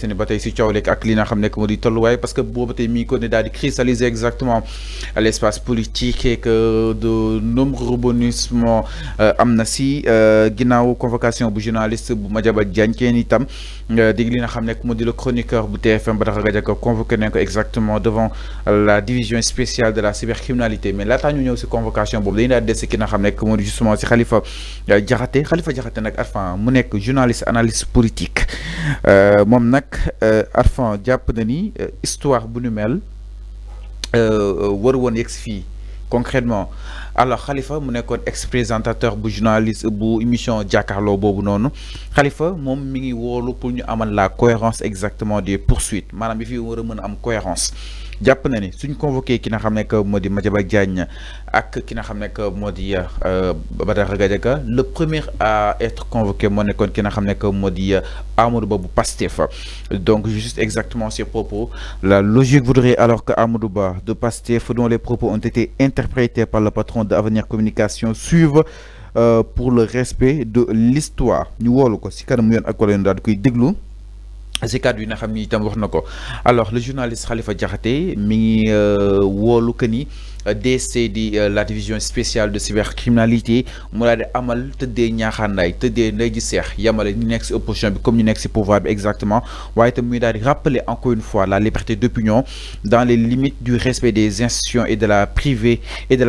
desandi ba tey si coow leeg ak li nga xam ne moo di tolluwaay parce que boobu tey mi ngi ko ne daal di cristalliser exactement l'espace politique et que de nombreux rebondissements am na si ginnaaw convocation bu journaliste bu Madiambal Diagne kenn itam dig li nga xam ne moo di le chroniqueur bu TFM Badara Gadiaga convoqué nañ ko exactement devant la division spéciale de la cybercriminalité mais laataa ñu ñëw si convocation boobu dañu daal di des ki nga xam ne moo di justement si Khalifa Diakhaté nag Arfan mu nekk journaliste analyste politique moom nag Arfan jàpp na ni histoire bu nu mel waru woon yegg si fii concrètement alors Khalifa mu nekkoon ex-présentateur bu journaliste bu émission jàkkaarloo boobu noonu Khalifa moom mi ngi woolu pour ñu amal la cohérence exactement des poursuites maanaam bi fi war a mën a am cohérence jàpp na ni suñ convoqué ki nga xam ne que moo di Madiambal Diagne ak ki nga xam ne que moo di Badara Gadiaga le premier à être convoqué moo nekkoon ki nga xam ne que moo di Amadou Ba bu Pastef donc juste exactement ces propos la logique voudrait alors que Amadou Ba de Pastef dont les propos ont été interprétés par le patron de Avenir Communication suivent pour le respect de l'histoire ñu woolu ko si kanam yoon ak wala daal di koy déglu si cadre yi nga xam ni itam wax na ko alors le journaliste Khalifa Diakhaté mi ngi woolu que ni DC di la division spéciale de cybercriminalité mu daal di amal tëddee ñaaxaandaay tëddee ndey ji seex yamale ñu nekk si opposition bi comme ñu nekk si pouvoir bi exactement waaye itam muy daal di rappeler encore une fois la liberté d'opinion dans les limites du respect des institutions et de la privée et de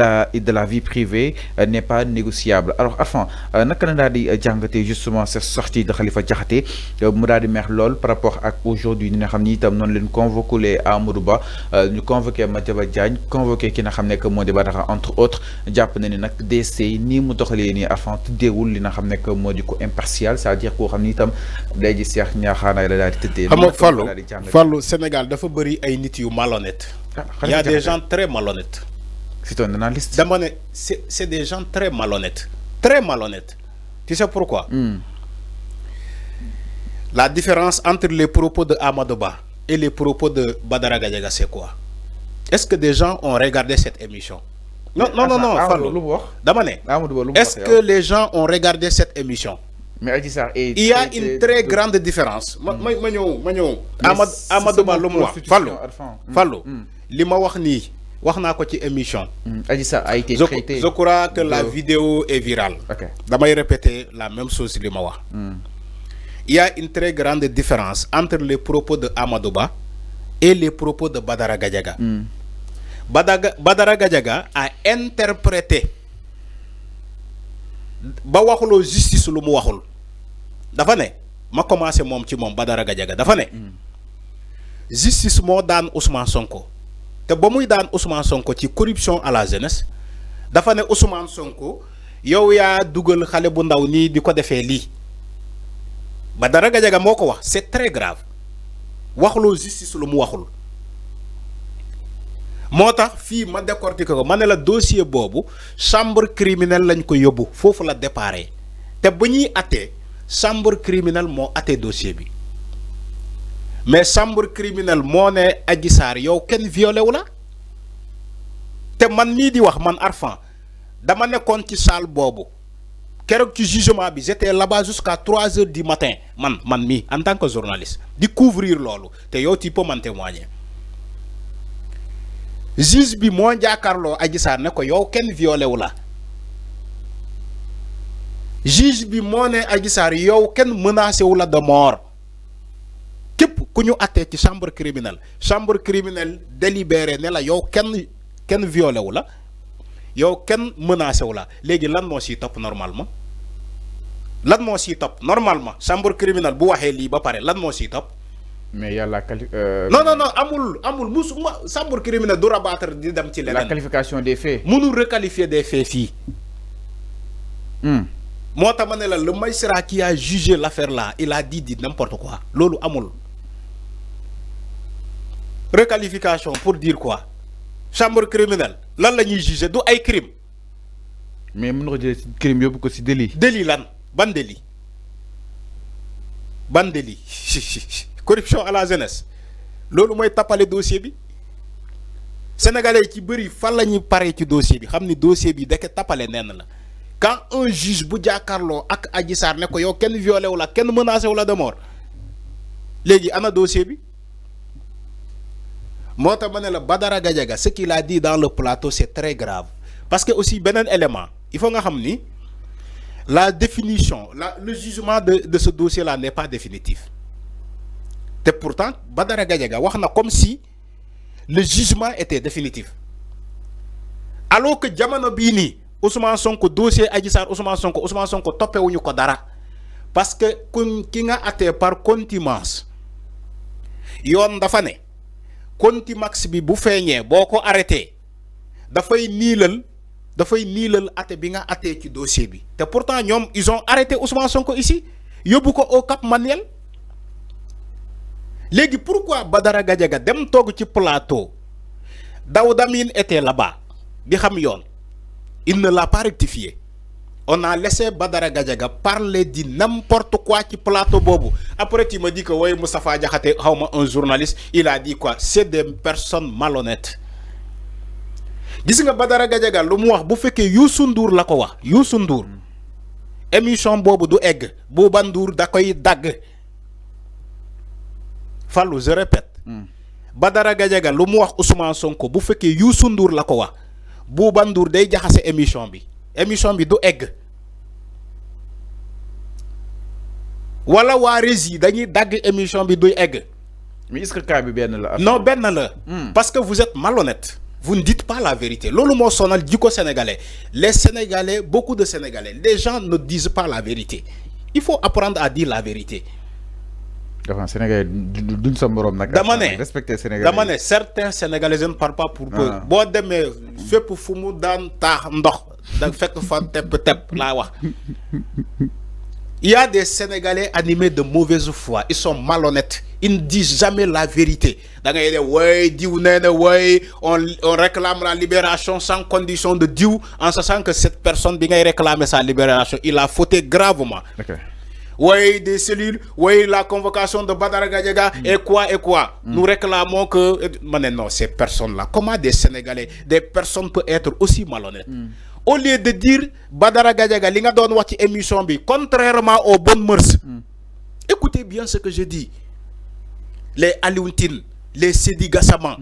la vie privée n'est pas négociable alors enfin naka la daal di jàngatee justement cette sortie de Khalifa Diakhaté mu daal di meex lool par rapport ak aujourd'hui ñi nga xam ni itam noonu leen convoqué Amadou Ba ñu convoqué Madiambal Diagne convoqué ki nga xam ne que moo di Badara entre autres jàpp na ni nag DC nii mu doxalee nii avant tëddeewul li nga xam ne que moo di ko impartial c'est-à-dire koo xam ni itam day ji seex ñaaxaanaay la daal di tëddee. xam nga Fallou Sénégal dafa bëri ay nit yu malhonnêtes. Il y a des gens très malhonnêtes. C'est un analyste. dama ne c'est des gens très malhonnêtes. Très malhonnêtes. Tu sais pourquoi? La différence entre les propos de Amadou Ba et les propos de Badara Gadiaga, c'est quoi? Est-ce que des gens ont regardé cette émission? Non, Fallou. Est-ce que les gens ont regardé cette émission? Mais il y a une très grande différence. Amadou Ba, Fallou, li ma wax ni wax naa ko ci émission. A été traité. Je crois que la vidéo est virale. Damay répéter la même chose li ma wax. Il y a une très grande différence entre les propos de Amadou Ba et les propos de Badara Gadiaga. Badara Gadiaga a interprété ba waxuloo justice lu mu waxul dafa ne ma commencé moom ci moom Badara Gadiaga dafa ne justice moo daan Ousmane Sonko te ba muy daan Ousmane Sonko ci corruption à la jeunesse dafa ne Ousmane Sonko yow yaa dugal xale bu ndaw nii di ko defee lii Badara Gadiaga moo ko wax c'est très grave waxuloo justice lu mu waxul moo tax fii ma décortiquer ko ma ne la dossier boobu chambre criminelle lañ ko yóbbu foofu la déparé te bu ñuy attee chambre criminelle moo attee dossier bi mais chambre criminelle moo ne Adji Sarr yow kenn violé wu la te man mii di wax man Arfan dama nekkoon ci salle boobu keroog ci jugement bi j'étais là-bas jusqu'à 3 heures du matin man mii en tant que journaliste di couvrir loolu te yow tu peux m'en témoigner juge bi moo jàkkaarloo Adji Sarr ne ko yow kenn violé wu la juge bi moo ne Adji Sarr yow kenn menacé wu la de mort képp ku ñu attee ci chambre criminelle délibéré ne la yow kenn violé wu la yow kenn menacé wu la léegi lan moo siy topp normalement chambre criminelle bu waxee lii ba pare lan moo siy topp. mais yàlla non amul musuma chambre criminelle du rabattre di dem ci leneen. la qualification des faits. mënul requalifier des faits fii. moo tax ma ne la le magistrat qui a jugé l'affaire là il a dit n'importe quoi loolu amul. requalification pour dire quoi chambre criminelle lan la ñuy juger du ay crime. mais mën nga jëlee ci crime yóbbu ko ci délit. délit lan ban délit corruption à la jeunesse loolu mooy tappale dossier bi sénégalais ci bëri fan la ñuy paree ci dossier bi xam ni dossier bi deke tappale nenn la quand un juge bu jàkkaarloo ak Adji Sarr ne ko yow kenn violé wu la kenn menacé wu la de mort léegi ana dossier bi moo tax ma ne la Badara Gadiaga ce qu'il a dit dans le plateau c'est très grave parce que aussi beneen élément il faut nga xam ni la définition le jugement de ce dossier là n'est pas définitif et pourtant Badara Gadiaga wax na comme si le jugement était définitif alors que jamono bii nii Ousmane Sonko dossier Adji Sarr Ousmane Sonko toppewuñu ko dara parce que ki nga attee par contumace yoon dafa ne contumace bi bu feeñee boo ko arrêté dafay niilal atte bi nga attee ci dossier bi te pourtant ñoom ils ont arrêté Ousmane Sonko ici yóbbu ko au Cap Manuel léegi pourquoi Badara Gadiaga dem toog ci plateau Daouda Mine était là-bas di xam yoon il ne l'a pas rectifié on a laissé Badara Gadiaga parler de n'importe quoi ci plateau bobu après tu me dis que ouais Moustapha Diakhaté xawma un journaliste il a dit quoi c'est des personnes malhonnêtes gis nga Badara Gadiaga lu mu wax bu fekkee Youssou Ndour la ko wax Youssou Ndour émission bobu du egg Bouba Ndour da koy dagg Fallou je répète Badara Gadiaga lu mu wax Ousmane Sonko bu fekkee Youssou Ndour la ko wax Bouba Ndour day jaxase émission bi du egg wala waa régie dañuy dagg émission bi duy egg. Mais est-ce que cas bi benn la. Non benn la. Parce que vous êtes malhonnête. Vous ne dites pas la vérité. Loolu moo sonal jikko sénégalais. Les Sénégalais, beaucoup de Sénégalais, les gens ne disent pas la vérité. Il faut apprendre à dire la vérité. Enfin, Sénégalais duñ sa morom nag. dama ne respecter Sénégalais. dama ne certains Sénégalais je ne parle pas pour eux. boo demee fépp fu mu daan taax ndox da fekk fa tepp laa wax. Il y a des Sénégalais animés de mauvaise foi. Ils sont malhonnêtes. Ils ne disent jamais la vérité. On réclame la libération sans condition de Dieu, en sachant que cette personne qui réclame sa libération, il a fauté gravement. Okay. Oui, des cellules, oui, la convocation de Badara Gadiaga, et quoi. Nous réclamons que... Mais non, ces personnes-là, comment des Sénégalais, des personnes peuvent être aussi malhonnêtes? Au lieu de dire Badara Gadiaga li nga doon wax ci émission bi contrairement aux bonnes mœurs. Écoutez bien ce que je dis. Les Alioune Tine, les Seydi Gassama,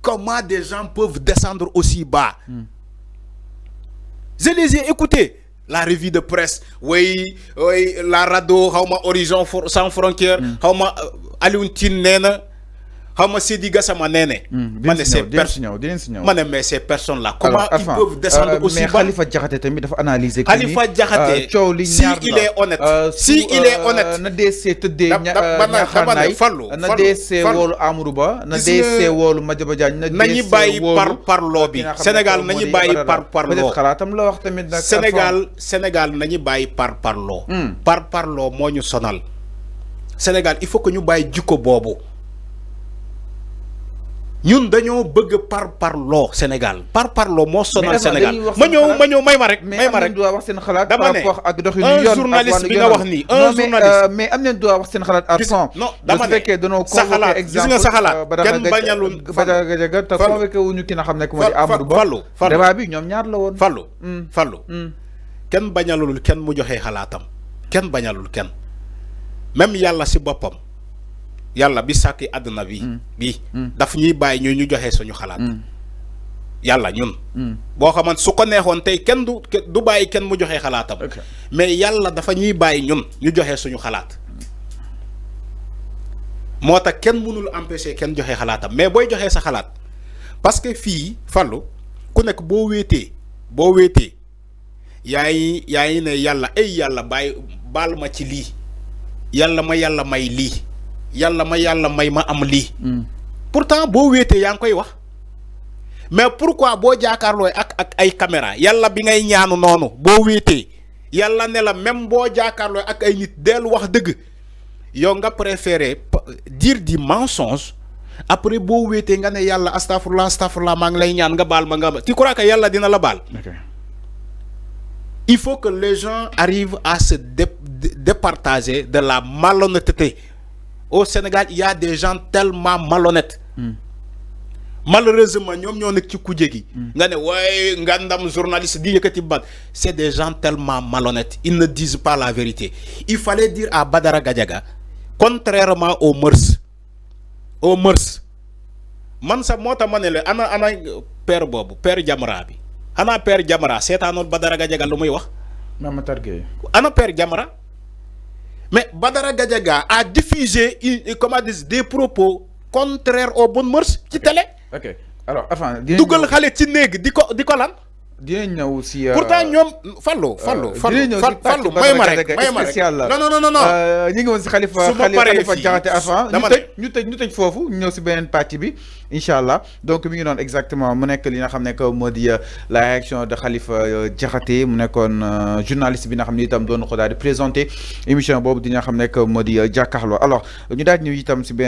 comment des gens peuvent descendre aussi bas? Je les ai écoutés. La revue de presse, oui, la radio, Horizon sans frontières, Alioune Tine nena. Xawma Seydi Gassama nee mais ces personnes là comment ils peuvent descendre aussi bas? Mais Khalifa Diakhaté tamit dafa analyser Khalifa Diakhaté si il est honnête na DC tëddee ñaxanaay na DC woolu Amadou Ba na DC woolu Madiaba Diagne na nañu bàyyi parloo bi Sénégal nañu bàyyi parloo xalaatam la wax tamit nag Sénégal nañu bàyyi parloo moo ñu sonal Sénégal il faut que ñu bàyyi jikko boobu ñun dañoo bëgg parloo Sénégal parloo moo sonal Sénégal ma ñëw may ma rek wax seen xalaat dama ne ak doxinu yoon un journaliste bi nga wax nii un journaliste mais am nañ droit wax seen xalaat à fond non dama ne fekkee danoo sa xalaat gis nga sa xalaat kenn bañalul Badara Gadiaga te convoqué wuñu ki nga xam ne moo di Amadou Ba débat bi ñoom ñaar la woon Fallou kenn bañalul kenn mu joxe xalaatam kenn bañalul kenn même yàlla si boppam yàlla bi sàkki àdduna bi daf ñuy bàyyi ñu joxe suñu xalaat yàlla ñun boo xamante su ko neexoon tey kenn du bàyyi kenn mu joxe xalaatam mais yàlla dafa ñuy bàyyi ñun ñu joxe suñu xalaat moo tax kenn mënul empêcher kenn joxe xalaatam mais booy joxe sa xalaat parce que fii Fallou ku nekk boo wéetee yaa ngi ne yàlla yàlla baal ma ci lii yàlla may lii yàlla may ma am lii pourtant boo wéetee yaa ngi koy wax mais pourquoi boo jaakaarloo ak ay caméra yàlla bi ngay ñaanu noonu boo wéetee yàlla ne la même boo jaakaarloo ak ay nit dellu wax dëgg yow nga préféré dire du mensonge après boo wéetee nga ne yàlla astafurlah maa ngi lay ñaan nga baal ma tu crois que yàlla dina la baal? Il faut que les gens arrivent à se départager de la malhonnêteté. Au Sénégal, il y a des gens tellement malhonnêtes. Malheureusement, ñom ñoo nek ci kujé gi nga né way ngandam journaliste di yëkëti bat, c'est des gens tellement malhonnêtes, ils ne disent pas la vérité. Il fallait dire à Badara Gadiaga contrairement aux mœurs man sa moo tax ma ne la ana père boobu père Jamra bi ana père Jamra seetaanoon Badara Gadiaga lu muy wax. Mamatar Gueye. ana père Jamra mais Badara Gadiaga a diffusé comment dire des propos contraires aux bonnes mœurs ci télé. ok alors enfin. dugal xale ci néeg di ko lan. dinañ ñëw si. pourtant ñoom Fallou may ma rek non ñi ngi woon si Khalifa Diakhaté avant ñu tëj foofu ñu ñëw si beneen partie bi incha allah donc mi ngi noonu exactement mu nekk li nga xam ne que moo di la réaction de Khalifa Diakhaté mu nekkoon journaliste bi nga xam ne itam doon ko daal di présenté émission boobu di nga xam ne que moo di jàkkaarloo alors ñu daal di ñëw itam si beneen